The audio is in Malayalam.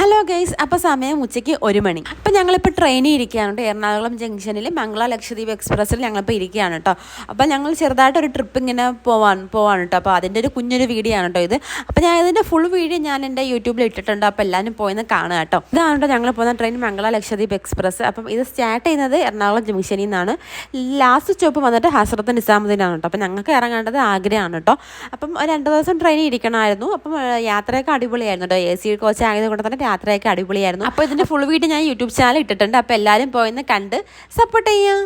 ഹലോ ഗൈസ്, അപ്പോൾ സമയം ഉച്ചയ്ക്ക് 1 മണി. അപ്പോൾ ഞങ്ങളിപ്പോൾ ട്രെയിനിൽ ഇരിക്കുകയാണ് കേട്ടോ. എറണാകുളം ജംഗ്ഷനിൽ മംഗള ലക്ഷദ്വീപ് എക്സ്പ്രസ്സിൽ ഞങ്ങളിപ്പോൾ ഇരിക്കുകയാണ് കേട്ടോ. അപ്പോൾ ഞങ്ങൾ ചെറുതായിട്ടൊരു ട്രിപ്പ് ഇങ്ങനെ പോവാണ് കേട്ടോ. അപ്പോൾ അതിൻ്റെ ഒരു കുഞ്ഞൊരു വീഡിയോ ആണ് കേട്ടോ ഇത്. അപ്പോൾ ഞാൻ ഇതിൻ്റെ ഫുൾ വീഡിയോ ഞാൻ എൻ്റെ യൂട്യൂബിൽ ഇട്ടിട്ടുണ്ട്. അപ്പോൾ എല്ലാവരും പോയിന്ന് കാണുക കേട്ടോ. ഇതാണ് കേട്ടോ ഞങ്ങൾ പോകുന്ന ട്രെയിൻ മംഗള ലക്ഷദ്വീപ് എക്സ്പ്രസ്. അപ്പം ഇത് സ്റ്റാർട്ട് ചെയ്യുന്നത് എറണാകുളം ജംഗ്ഷനിൽ നിന്നാണ്. ലാസ്റ്റ് സ്റ്റോപ്പ് വന്നിട്ട് ഹസ്രത്ത് നിസാമുദ്ദീനാണ് കേട്ടോ. അപ്പോൾ ഞങ്ങൾക്ക് ഇറങ്ങേണ്ടത് ആഗ്രഹമാണ് കേട്ടോ. അപ്പം 2 ദിവസം ട്രെയിനിൽ ഇരിക്കണമായിരുന്നു. അപ്പം യാത്രയൊക്കെ അടിപൊളിയായിരുന്നു കേട്ടോ. AC കോച്ച് ആയതുകൊണ്ട് തന്നെ യാത്രയൊക്കെ അടിപൊളിയായിരുന്നു. അപ്പോൾ ഇതിൻ്റെ ഫുൾ വീഡിയോ ഞാൻ യൂട്യൂബ് ചാനൽ ഇട്ടിട്ടുണ്ട്. അപ്പോൾ എല്ലാവരും പോയിന്ന് കണ്ട് സപ്പോർട്ട് ചെയ്യാം.